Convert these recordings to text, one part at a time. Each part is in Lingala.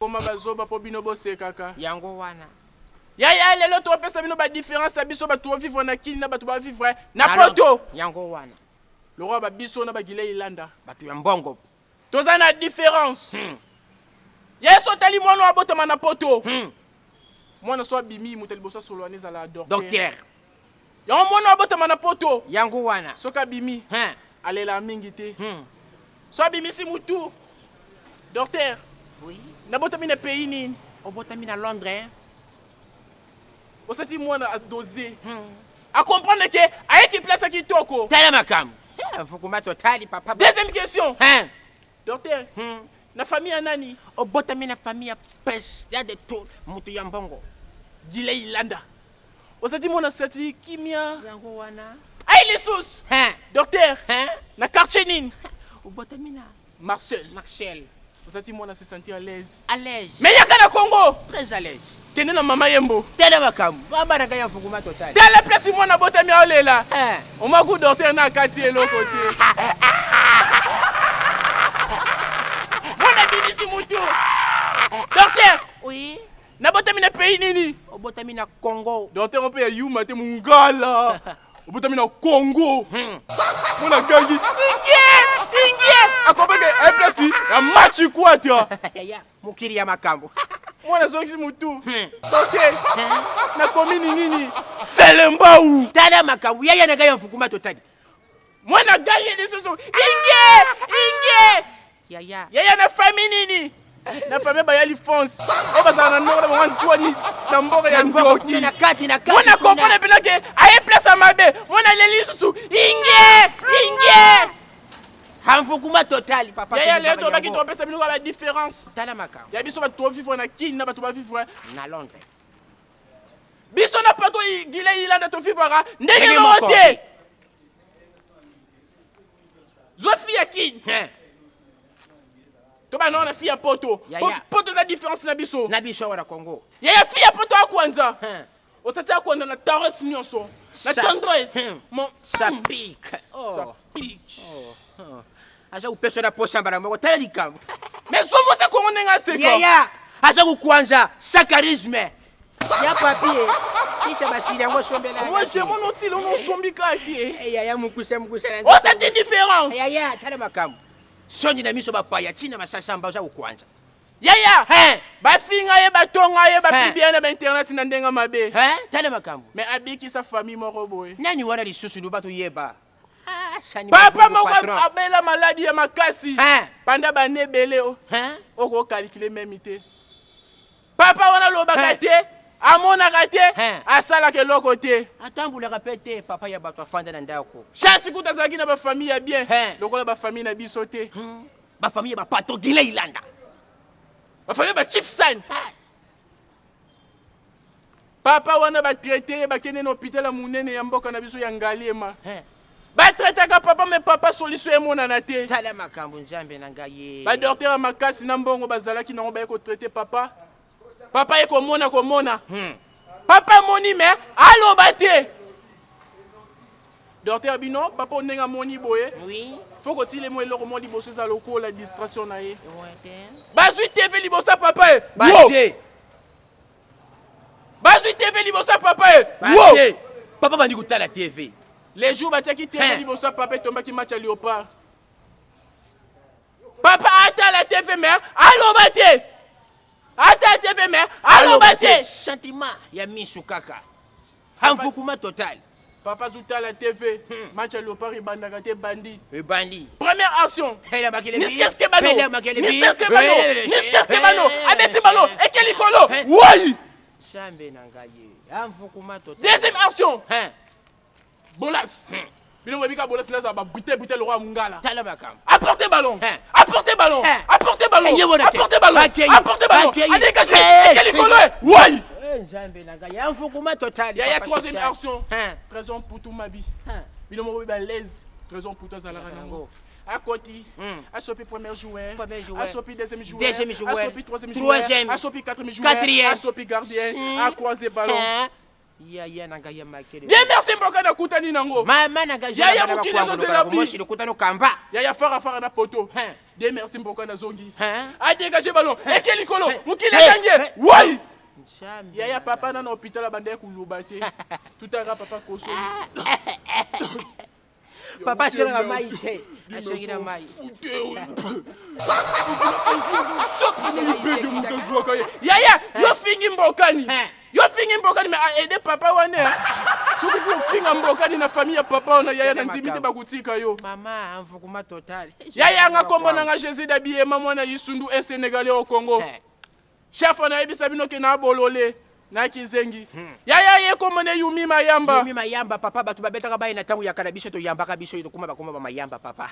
bakoma bazoba po bino bose kaka. Yango wana. Yaya lelo to pesa bino ba différence biso ba to vivre na kini na ba to ba vivre na poto. Yango wana. Le roi ba biso na ba gile ilanda. Batu ya mbongo. Toza na différence. Yeso tali mwana wa botama na poto. Mwana so bimi mutali bosa solo aneza la docteur. Ya mwana wa botama na poto. Yango wana. Soka bimi. Alela mingi te. So bimi si mutu. Docteur. Oui. Na botami na pays nini? O botami na Londres. Osati mwana a doser. A comprendre que a qui place qui toko. Tala makam. Fukuma totali papa. Deuxième question. Docteur. Na famille ya nani? O botami na famille ya président de tout mutu ya mbongo. Gile ilanda. Osati mwana sati kimia. Yango wana. Aïe les sous. Docteur. Na quartier nini? O botami na Marcel. Osati mwana se sentir à l'aise. À l'aise. Mais yaka na Congo. Très à l'aise. Tene na mama yembo. Tele makam. Baba na kaya fukuma totali. Tele place mwana botami olela. O maku docteur na kati elo côté. Mwana bibisi mutu. Docteur. Oui. Na botami na pays nini? O botami na Congo. Docteur on peut yuma te mungala. O botami na Congo. Mwana gangi. Ingie. Akobeke e place ya match kwata. Ya mukiri ya makambo. Mwana zoki mutu. Docteur. Na commune nini? Selembau. Tala makambo. Yaya na kaya fukuma totali. Mwana gangi de soso. Ingie. Yaya na famille nini? Na famille bayali France. O bazana na nora mwana twani na mboka ya ndoki. Na kati. Mwana comprendre pena ke aye place amabe. Mwana leli susu. Ingie. Hanfukuma totali papa. Yaya le to baki to pesa bino ba différence. Tala makam. Ya biso ba to vivre na kini na ba to ba vivre na Londres. Biso na pato gile ilanda to vivre ndenge mote. Zofi ya kini. To ba na fia poto. Poto za différence na biso. Na biso wa Congo. Yaya fia poto akwanza. Osati akwanda na tendresse nyonso. Na tendresse. Mon ça pique. Ça pique. Acha upesho na posha mbara moko tala likambo. Mais somo se ko ngenga seko. Yaya. Acha kukwanza sa charisme. Ya papier. Kisha basi yango sombela. Moi je mon outil on sombi kaki. Yaya mukusa. Osati différence. Yaya tala makambo. Sonyi na miso bapaya tina masasa mbaza ukwanza. Yaya, ba finga ye batonga ye ba pibiana ba internet na ndenga mabe. Tala makambo. Mais abiki sa famille moko boye. Nani wana lisusu ndubato yeba. Papa moko abela maladie ya makasi. Panda ba nebele o. Oko calculer même ité. Papa wana lobaka te, amona kate, asala ke loko te. Atambula kapete papa ya bato afanda na ndako. Chance kutazaki na ba famille ya bien. Lokola ba famille na biso te. Ba famille ba pato gile ilanda. Ba famille ba chief san. Papa wana ba traité ba kene na hôpital munene ya mboka na biso ya Ngaliema. Ba traité ka papa mais papa solution e mona na te. Tala makambo nzambe na ngaye. Ba docteur makasi na mbongo bazalaki na ba ko traité papa. Papa e ko mona. Papa moni mais allo bate. Docteur bino papa onenga moni boye. Oui. Faut que tu le mo eloko mo liboso za loko la distraction na ye. Bazui TV libosa papa e. Bazui TV libosa papa e. Wow. Papa bandi kutala TV. Les jours batiaki TV libosa papa tombaki match à Léopard. Papa ata la TV mère, allo bate. Ata TV mère, allo bate. Sentiment ya misu kaka. Hanfukuma total. Papa Zouta la TV, match à Léopard et Bandagate Bandi. Bandi. Première action. Nisqu'est-ce que bano? Abeti balo. Et quel icolo? Oui. Chambe nangaye. Hanfukuma total. Deuxième action. Bolas. Bino mabika bolas na ba buter le roi Mungala. Tala makam. Apportez ballon. Apportez ballon. Apportez ballon. Apportez ballon. Apportez ballon. Allez cacher. Quel icolo? Oui. Il y a troisième action. Trésor pour tout ma vie. Il y a l'aise. Trésor pour toi, Zalarango. À côté, à Sopi premier joueur, à Sopi deuxième joueur, à Sopi troisième joueur, à Sopi quatrième joueur, à Sopi gardien, à croiser ballon. Yaya nanga ya makele. Dieu merci mboka na kutani nango. Mama nanga Yaya mukile zo zelabi. Moshi lokutano kamba. Yaya fara na poto. Dieu merci mboka na zongi. A dégager ballon. Ekeli kolo. Mukile kange. Wai. Yaya papa na hôpital bande kuluba te. Tout à papa koso. Papa sera mai te. Ashengira mai. Yaya, yo fingi mbokani. Yo fingi mbokani mais aider papa wane. Soki ku finga mbokani na famille ya papa na yaya na ntimite bakutika yo. Mama amvukuma total. Yaya nga kombo na nga Jésus d'habiller mama na Yisundu un Sénégalais au Congo. Chef na yebisa bino ke na bolole. Na kizengi. Yaya ye kombo ne Yumi Mayamba. Yumi Mayamba papa batu babetaka bayi na tangu ya kalabiso to yambaka biso to kuma bakoma ba Mayamba papa.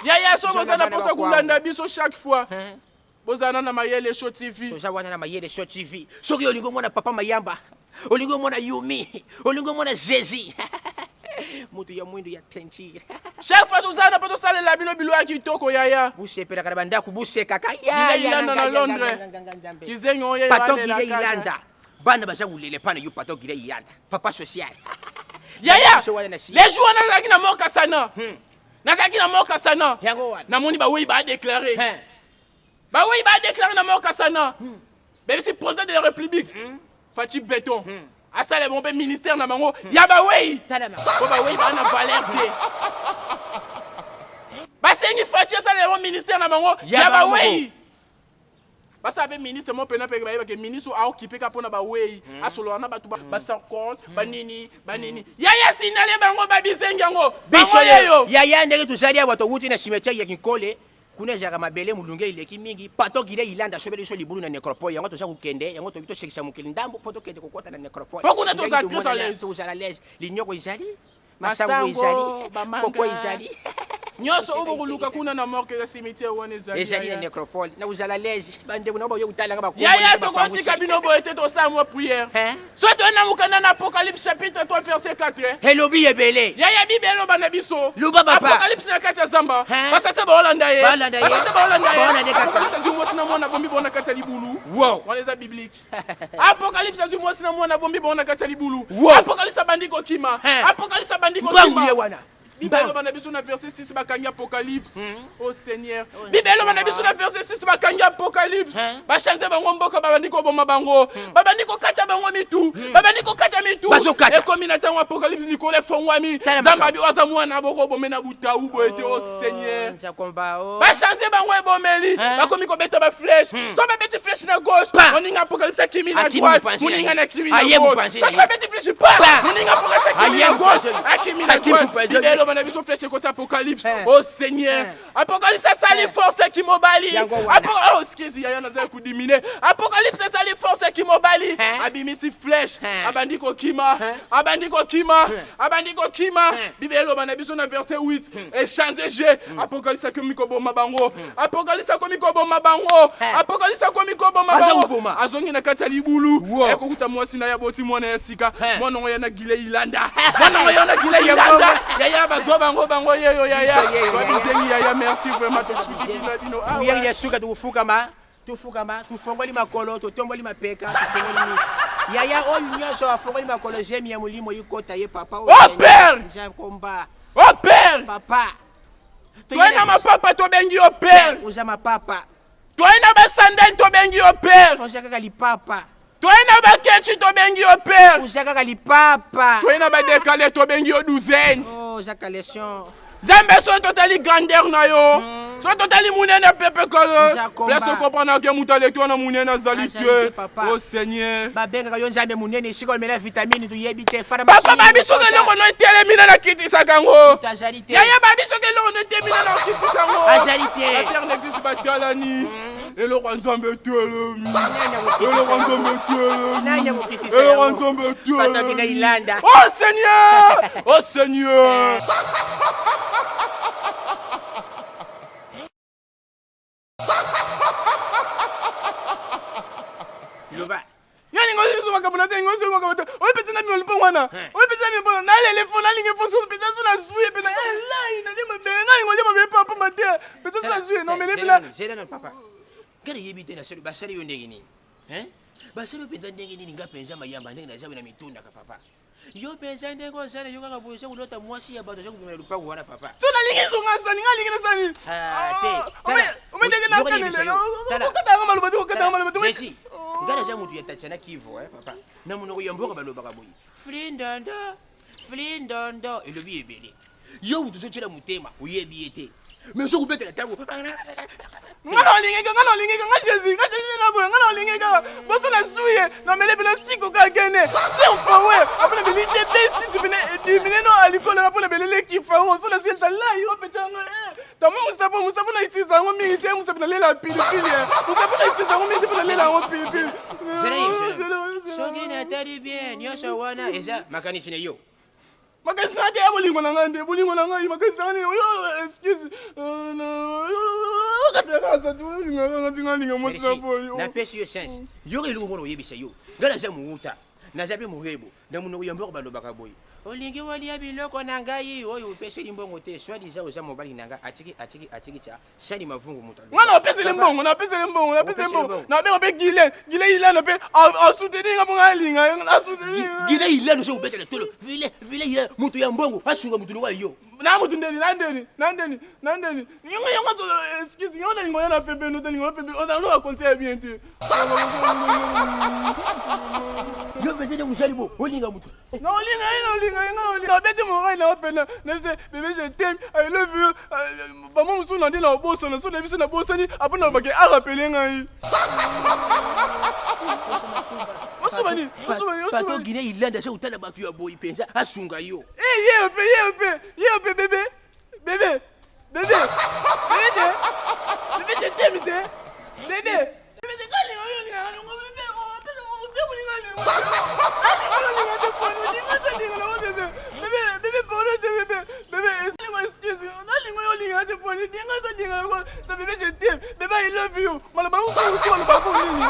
Yaya so bozana posa kulanda biso chaque fois. Bozana na Mayele Show TV. Toza wana na Mayele Show TV. Soki olingo mona papa Mayamba. Olingo mona Yumi. Olingo mona Zezi. Mutu ya mwindu ya tenti. Chaque fois tozana poto sale la bino bilo ya kitoko yaya. Buse pera kana banda ku buse kaka. Ya na Londres. Kizengo ye pato gile Iranda. Bana baza ulele pana yu pato gile Iranda. Papa social. Yaya. Les jours nazaki na moka sana. Nazaki na moka sana. Na moni ba oui ba déclarer. Bah oui, bah déclaré dans mon Kassana. Mais c'est président de la République. Fatih Béton. À ça, les bons ministères, na mango. Ya bah oui. Bah oui, bah na valeur. Bah c'est une Fatih, ça les bons ministères, na mango. Ya bah oui. Bah ça, le ministre, mon pena pega bah que ministre a occupé kapona bah oui. À solo na bah tout bah ça compte. Bah nini. Ya sinale bango bah bisengi yango. Biso yo. Ya ndenge tuzali abato wuti na cimetière ya Kinkole. Kuna jaka mabele mulunge ileki mingi pato gile Ilanda sobele so libulu na necropole yango toza kukende yango to sekisa mukili ndambo poto kende kokota na necropole pokuna toza Christ à l'aise toza à l'aise linyoko izali masango izali koko izali nyoso obokuluka kuna na morgue ya cimetière wana ezali na necropole na uzala à l'aise bande kuna ba yo utala nga ba ya to konti kabino bo ete to sa mo prière so to na mukana na Apocalypse chapitre 3 verset 4 helobi ebele ya bibelo bana biso luba papa Apocalypse na kati ya zamba basa se ba Holanda ye basa se ba Holanda ye Apocalypse zumo sina mona bombi bona kati ya libulu wow wana za biblique Apocalypse zumo sina mona bombi bona kati ya libulu Apocalypse bandiko kima Apocalypse bandiko kima Bibelo bana biso na verset 6 bakangi Apocalypse. Oh Seigneur. Bibelo bana biso na verset 6 bakangi Apocalypse. Ba chanze bango mboka babandiko boma bango. Babandiko kata bango mitu. Babandiko kata mitu. E komi na tango Apocalypse Nicolas fongwami. Zamba bi waza mwana boko bomena butaou bo ete oh Seigneur. Ba chanze bango e bomeli. Ba komi ko beta ba flèche. So ba beti flèche na gauche. Oninga Apocalypse akimi na droite. Oninga na kimi na gauche. So ba beti flèche pas. Oninga Apocalypse akimi na gauche. Akimi na droite. On a vu son flèche côté Apocalypse. Oh Seigneur. Apocalypse ça les forces qui m'obali. Oh excusez, yaya naza kudimine. Apocalypse ça les forces qui m'obali. Abimisi flèche. Abandiko kima. Abandiko kima. Abandiko kima. Bibelo bana biso na verset 8. Et changer G. Apocalypse comme mikobo mabango. Apocalypse comme mikobo mabango. Apocalypse comme mikobo mabango. Azongi na kati ya libulu. Ekokuta mwasi na ya boti mwana ya sika. Mwana ngoya na gile Ilanda. Mwana ngoya na gile Ilanda. Yaya bango yeyo yaya babizengi yaya merci vraiment to shukina bino ah oui ya suka tufukama tufongoli makolo totomboli mapeka tufongoli yaya oyo nyoso afongoli makolo jemi ya mulimo yikota ye papa oh père njakomba oh père papa toi na mapapa to bengi oh père uza mapapa toi na basandal to bengi oh père uza kaka lipapa toi na bakechi to bengi oh père uza kaka lipapa toi na badekale to bengi oh douzaine Jacques Alession. Zambe so totali grandeur na yo. So totali munene pepe kolo. Place comprendre que mutale ki ona munene zalité. Oh Seigneur. Ba benga ka yo nzambe munene siko mela vitamine tu yebite fara machine. Papa ba biso ke loko no tele mina na kiti sakango. Tajalité. Yaya ba biso ke loko no tele mina na kiti sango. Tajalité. La sœur l'église batalani. Et le roi nzambe tele. Et le roi nzambe tele. Nanya mukiti sango. Et le roi nzambe tele. Patabina Ilanda. Oh Seigneur. Oh Seigneur. Yani ngozi so makabona te ngozi makabona. Oyi petse na bino lipongwana. Oyi petse na bino na le telefone na linge foso petse so na suye pe na line na lema be na ngozi ma papa mate. Petse so na suye no me lebila. Zera no papa. Kare yebite na selu basali yo ndenge ni. basali openza ndenge nini nga penza mayamba ndenge naza na mitunda ka papa yo penza ndenge osala yo kaka boyesa kulota mwasi ya bato zakubimela lupango wana papa so nalingi zonga sani ngalingi sani umendenge na kanele ukatanga malobati ukatanga malobati jesi ngana za mutu ya tachana kivo papa na munoko ya mboka balobaka boyi flindondo elobi ebele yo mutu zotshela mutema uyebi ete mais so kubetela tango ngana olingeka nga Jésus na boya ngana olingeka boso na suye na melebela siko ka kene c'est un power après beli de besi tu venez no alikolo na pona belele kifa o so la suye ta la yo petanga tamo musapo na itiza ngo mingi te musapo na lela pilipili musapo na itiza ngo mingi te na lela ngo pilipili soki na tari bien nyosho wana eza makanisi ne yo makasi na te bolingo na ngande bolingo na ngai makasi na yo excuse kataka tu ngalinga mosi na boyo na pesi yo sense yo ke lumo yebisa yo ngala za muuta na zabe murebo na munoko yamboko balobaka boy olingi wali ya biloko na ngai oyo pesi limbongo te swadi za oza mobali nanga atiki cha sali mavungu muta ngana pesi limbongo na pesi limbongo na be gile ilana pe asuteni ngabonga linga na suteni gile ilana so ubetela tolo vile ile mutu ya mbongo asunga mutu wa yo na mutu nandeni nyonga so excuse nyona ngona na pepe no tani ngona pepe o da no conseil bien te yo betele musalibo olinga mutu no olinga beti mo ngai na opena nese bébé je t'aime I love you maman musu na ndina oboso na so na biso na bosani apona bake a rappeler ngai Osubani pato Guinée Irlande se utana batu ya boy penza asunga yo yepe bébé je t'aime bébé I love you. Malaba usu malaba nini?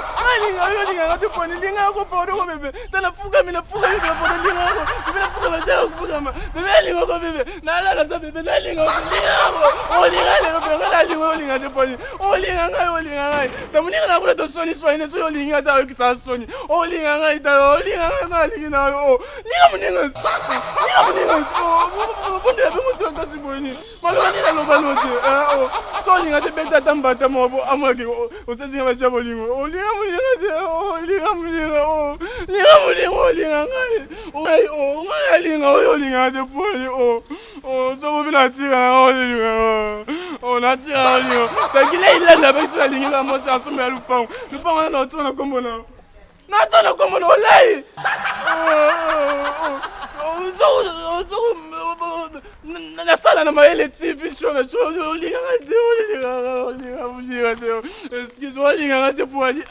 Alinga te poni linga ko podo ko bebe. Tana fuga mina fuga yo podo linga ko. Bebe fuga ba fuga ma. Bebe linga ko bebe. Na la ta bebe na linga ko linga ko. O linga le ko ngala linga te poni. O linga ngai. Tamuninga na ko to soni swine so yo linga ta ko sa soni. O linga ngai ta o linga ngai linga o. Linga muninga. O bonde be mo tsonga siboni. Malaba ni la lobalote. O so linga te beta tambata mo amake osesinga bacha bolingo olinga ngai olinga olinga te poli so bobina tira olinga natira olinga takile ilanda bakiso alingi la mosi asomela lupango na otona kombo na olai nasala na mayele tipi shona olinga excuse olinga te poli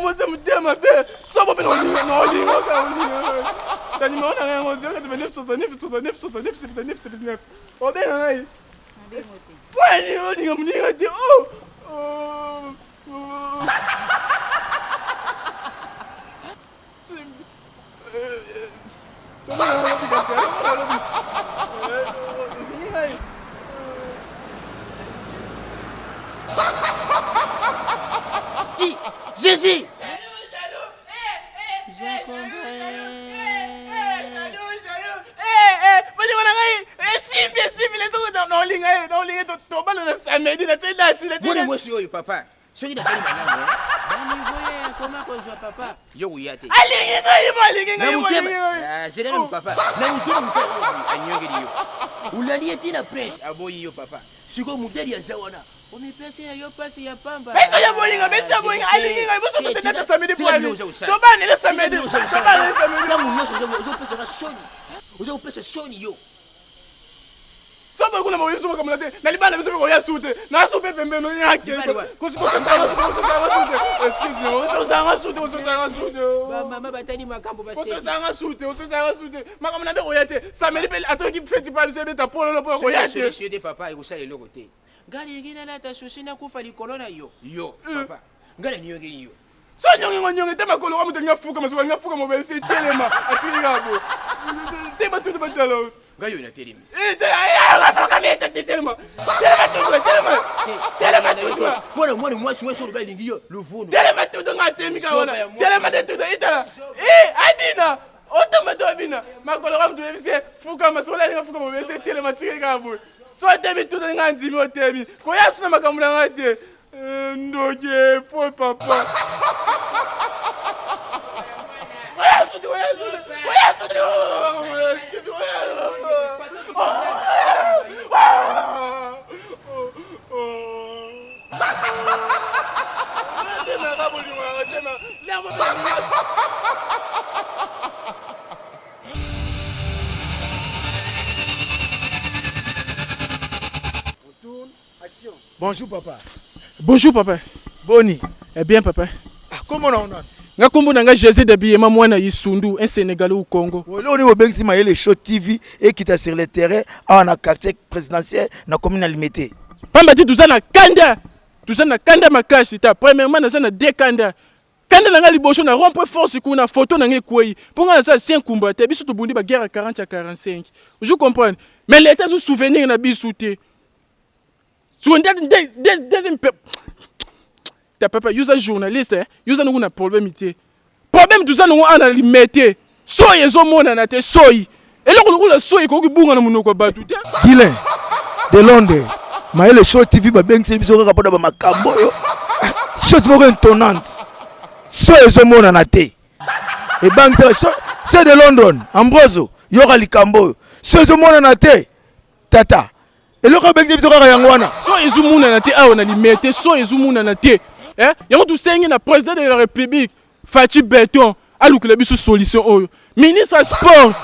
mose mutema be so bobe olinga tani maona yango 089 obenga ngai pwani olinga muninga te Jésus! Moi, papa. Celui de comment qu'on papa? Yo, oui, à tes. C'est là, papa. Où l'a dit, la presse à boyer, papa. Si comme Moudeli à Zawana. On me passe à yo passe ya pamba. Mais ça y a boyinga, mais ça boyinga, alingi ngai boso te nata samedi pour aller. Tobane le samedi. Là mon yo je peux se soni. Ozo peut se soni yo. So ba kuna moyo so ba kamala te. Na libana biso ko ya sute. Na so pe pembe no yake. Ko sa sute. Excuse me. So sa sute. Mama batani makambo ba se. So sa sute. Makamana be ko ya te. Samedi pe atoki feti pa biso be ta polo no ko ya te. Je de papa e ko sa le logo te. Ngali ngina na ta susina kufa likolo na yo papa ngali nyongi yo so nyongi te makolo wa mutenga fuka maso nga fuka mo be se telema atiri gabo Tema tudo batalos. Gayo na telemi. Moi je suis le bail d'ingio, le fou. Telema tudo ngatemi kaona. Telema tudo itala. Adina. Otomato abina. Makolo kam tu ebise fuka masola nga fuka mo bese telema tsike kabu. So temi tudo nganzimi otemi. Ko yasuna makamula ngate. Ndoje fo papa. Bonjour papa. Bonjour papa. Boni. Eh bien papa. Comment on a? Ngakumbu nanga Jésus de Biema mwana Yisundu, un Sénégalais au Congo. On est au Bengsi Maël Show TV et qui est sur le terrain en quartier présidentiel na commune limitée. Pamba ti tuzana kanda. Tuzana kanda makasi ta. Premièrement na deux kanda. Kanda nanga libosho na rond-point force kuna photo nanga kwei. Ponga na ça 5 kumba te biso to bundi ba guerre à 40 à 45. Je comprends. Mais l'état se souvenir na biso te. Sur un deuxième ta papa, usa journaliste, usa nous na problème ité. Problème tout ça nous ana limité. Soy ezo mona na te soy. Et là on la soy ko bunga na munoko batu te. Guilain de Londres. Maël Show TV ba bengsi biso ka poda ba makambo yo. Chose moko étonnante. Soy ezo mona na te. Et bang c'est de London, Ambroso, yora likambo. Soy ezo mona na te. Tata. Et là ka bengsi biso ka yangwana. Soy ezo mona na te a on a limité, soy ezo mona na te. Hein? Y'a tout sengi na président de la République, Fatih Béton, alukule biso solution oyo. Ministre sport,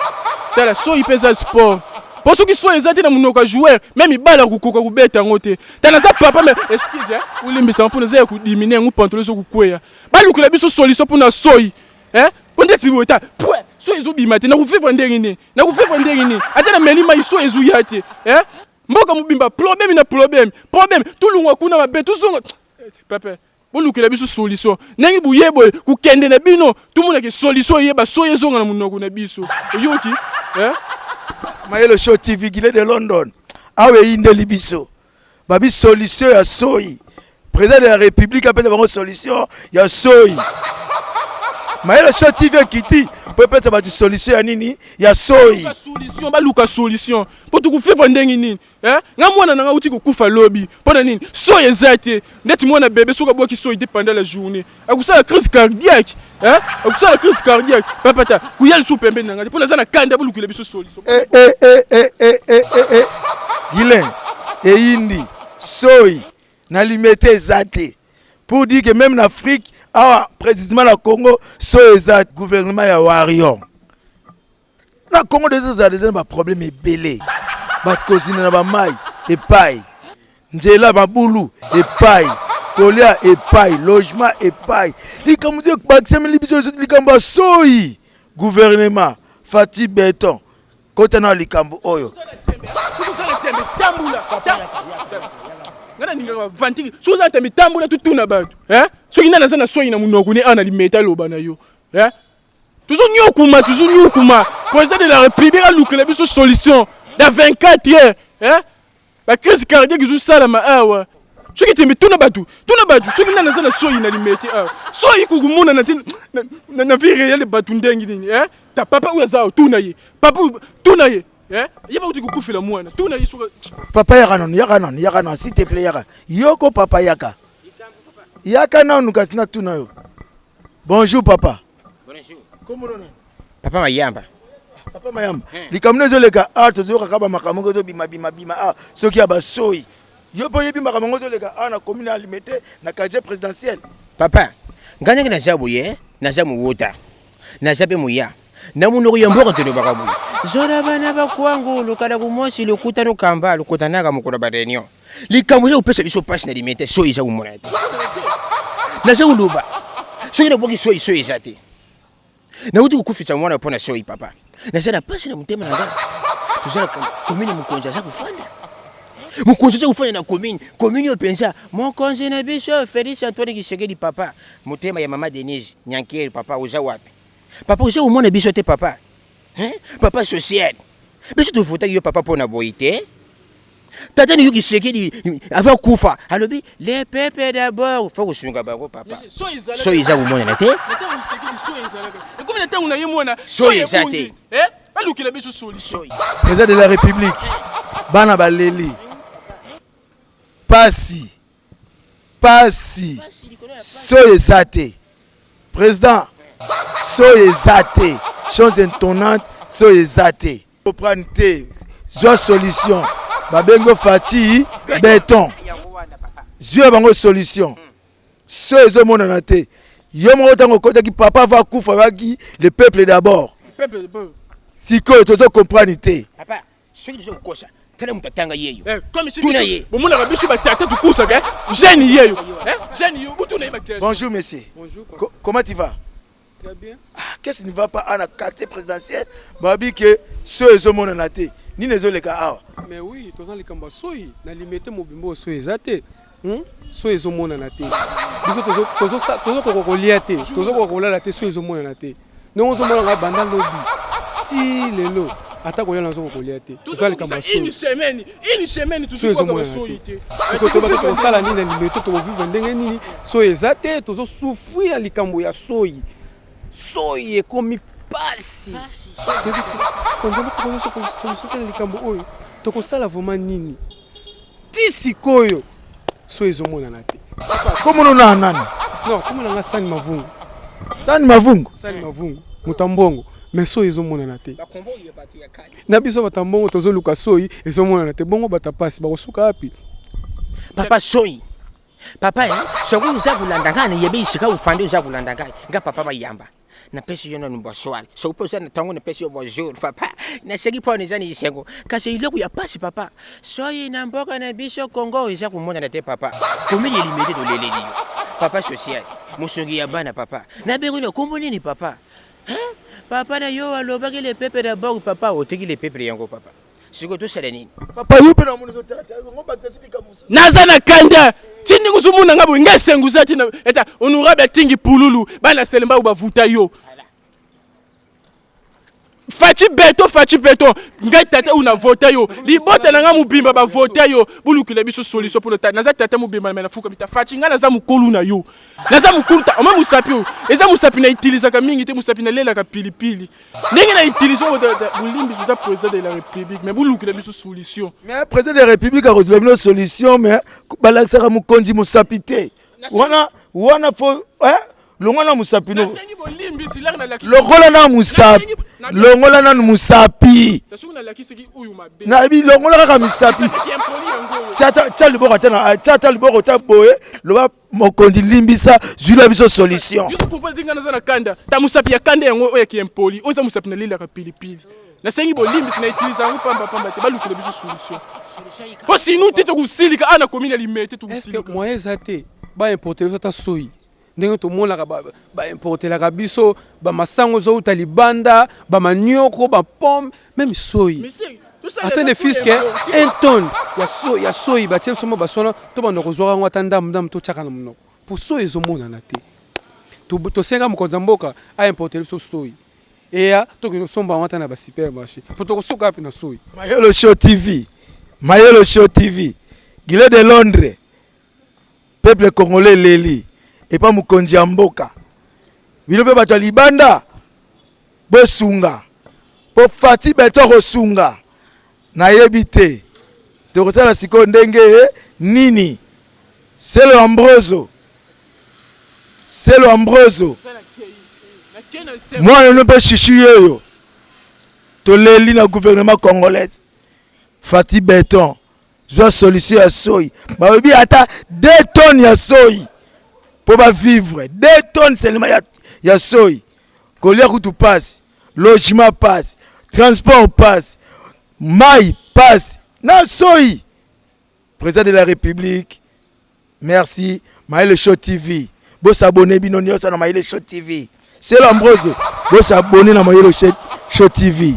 tala so ipeza sport. Pour ceux qui sont exactés na munoko joueur, même ibala kukoka kubeta ngote. Tana za papa mais excuse hein, ulimbisa pour nous ku diminuer ngu pantalon so kukweya. Balukule biso solution pour na soyi. Hein? Onde tibota. Pwe, so ezo bimate na ku vivre ndengine. Na ku vivre ndengine. Atana melima iso ezo yate. Hein? Mboka mubimba problème na problème. Problème tout lunga kuna mabe tout songo. Papa bolukela biso solution nangi buyebo ku kende na bino tout monde ke solution yeba so yezonga na munoko na biso yoki Maël Show TV Guilain de London awe inde libiso babi solution ya soyi président de la République appelle bango solution ya soyi Maël Show TV kiti peut-être ba solution ya nini ya soyi solution baluka solution pour tout faire ndengi nini nga mwana nanga uti ko kufa lobby pona nini so ezate ndeti mwana bébé soka boki so pendant la journée akusala crise cardiaque akusala crise cardiaque papa kuyali sou pembe nanga pona zana kanda bulukile biso solution Guilain et indi soyi na limité ezate pour dire que même en Afrique précisément le Congo so ezate gouvernement ya warion na Congo des problème ebele bakozina na bamai epai njela mabulu epai kolia epai logement epai likambo de bakisemi biso likambo soyi gouvernement Fatih Béton kota na likambo oyo ngana ninga vantiki soza temi tambula tutuna batu soki nana sana soyi na munoko ne ana limeta loba na yo toujours nyokuma président de la République a loukele biso solution dans 24 heures la crise cardiaque joue ça la maawa soki temi tuna batu soki nana sana soyi na limeta soyi kugumuna na vie réelle batu ndengi nini ta papa uyaza tuna ye papa tuna ye yeba uti kukufila mwana tuna ye soka papa yaka non s'il te plaît yaka yoko papa yaka na nukasina tuna yo bonjour papa Bonjour. Comment on a Papa Mayamba. Papa Mayamba. Likamne zo leka to zo kaba makamongo zo bima soki aba soyi. Yo po yebi makamongo zo leka na commune alimité na quartier présidentiel. Papa, nganya na jabuye, na jamu wota. Na jabe muya. Na munoko yamboka to bakabu. Zora bana bakwangu lukala kumosi lukuta no kamba lukuta naga mukura ba réunion. Likamwe zo pesa biso passe na limité soyi za umonate. Na za uluba. Soki na boki soyi zate. Na uti kukuficha mwana pona soyi papa. Na sana pasi na mutema na ngana. Tuzala commune mukonja za kufanda. Mukonja za kufanya na commune yo pensa mukonja na biso Félix Antoine Tshisekedi papa. Mutema ya mama Denise Nyankeri papa uza wapi? Papa uza umona biso te papa. Papa social. Mais si tu votais yo papa pour na boité. Tata ni yuki sekedi avant kufa. Alobi les peuples d'abord. Faut usunga bango papa. So iza umona na te. Et comme n'était on a yemona. So iza te. Balukile biso solution. Président de la République. Bana baleli. Pasi. So ezate. Président. So ezate. Chose étonnante. So ezate. Propriété. Zo solution. Babengo Fati béton. Zio bango solution. So ezomona na te. Yo mo tango kota ki papa va kufa waki le peuple d'abord. Si ko tozo comprendre te. Papa, ce qui est quoi ça? Tala mutatanga yeyo. Comme si bon na bichu ba tata tu kusa ke. Jeune yeyo. Jeune yeyo butu na ba. Bonjour monsieur. Bonjour. Comment tu vas? Très bien. Qu'est-ce qui ne va pas à la carte présidentielle? Babi que so ezomona na te. Ni nezo le ka. Mais oui, tous les kamba soyi na limité mobimbo so ezate. So ezomona na te. Biso tozo kokolia te. Tozo kokola te so ezomona na te. Non ozomona nga banda lobby. Ti lelo atako yana zo kokolia te. Tous les kamba une semaine tout so ko soyi te. Siko to ba to sala ni na limité to vivre ndenge nini so ezate tozo souffrir likambo ya soyi. Soyi ekomi pasi. Quand likambo oyo tokosala vraiment nini tisikoyo so ezomona na te. Comment on a nani? Non, comme on a Sani Mavungu. Sani Mavungu. Sani Mavungu. Mutambongo. Mais so ezomona na te. Na biso batambongo tozo luka soyi ezomona na te. Bongo batapasi bakosuka api. Papa soyi. Papa soko uzakulandangana yebe isika ufande uzakulandangana. Nga papa bayamba. Na pesi yo no mboswali so upoza na tango na pesi yo bonjour papa na segi po ni zani isengo kasi iloko ya pasi papa soyi na mboka na biso Congo iza kumona na te papa komili limité to leleli papa social musongi ya bana papa na bego no kombo nini papa papa na yo aloba ke le pepe d'abord papa oteki le pepe yango papa siko to sala nini Papa yupe na muno zotaka ngomba tsidi kamusa. Nazana kanda tindi kusumuna ngabo ngesenguza tina eta honorable tingi pululu bana selemba ubavuta yo. Fachi beto ngai tata una vota yo libota na nga mubimba ba vota yo bulukile biso solution pour le tata naza tata mubimba na fuka bita fachi nga naza mukolu na yo naza mukulu ta oma musapi yo eza musapi na utiliser ka mingi te musapi na lela ka pilipili ndenge na utiliser bulimbi za président de la république mais bulukile biso solution Mais président de la république a résolu une solution mais balakisa mukonzi musapi te wana fo Longona musapi no. Longola na musapi. Longola na musapi. Na bi longola kaka musapi. Tata liboko tana tata liboko ta boye loba mokondi limbisa zula biso solution. Yusu popo dinga na zana kanda. Ta musapi ya kanda yango oya ki empoli. Oza musapi na lila ka pilipili. Na sengi bo limbisi na utiliser ngo pamba te balukile biso solution. Po sinu tete kusilika ana komina limete tu kusilika. Est-ce que moi ezate ba importer ça ta soyi. Ndenge to mona ba importer la biso ba masango zo utalibanda ba manioko ba pomme même soyi. Mais c'est tout ça. Attendez fils que 1 tonne ya soyi ba tiel somo ba sona to ba nokozwa ngo atandam to chaka na mnoko. Pour soyi zo mona na te. To senga mkonza mboka a importer so soyi. Et ya to ko somba ngata na ba supermarché. Pour to ko soka pe na soyi. Mayolo Show TV. Guillet de Londres. Peuple congolais leli. Et pas mukonzi mboka. Bino pe bato libanda. Bosunga. Po fati beto rosunga. Na yebite. Te kosala siko ndenge nini. C'est le Ambroso. Moi ne peux chichu yo. To leli na gouvernement congolais. Fati béton. Zo solution ya soyi. Ba obi ata 2 tonnes ya soyi. Pour vivre 2 tonnes seulement ya soyi. Colia kutu passe, logement passe, transport passe, maille passe. Na soyi. Président de la République. Merci. Mayele Show TV. Bo s'abonner bino nyonso na Mayele Show TV. C'est l'Ambroise. Bo s'abonner na Mayele Show TV.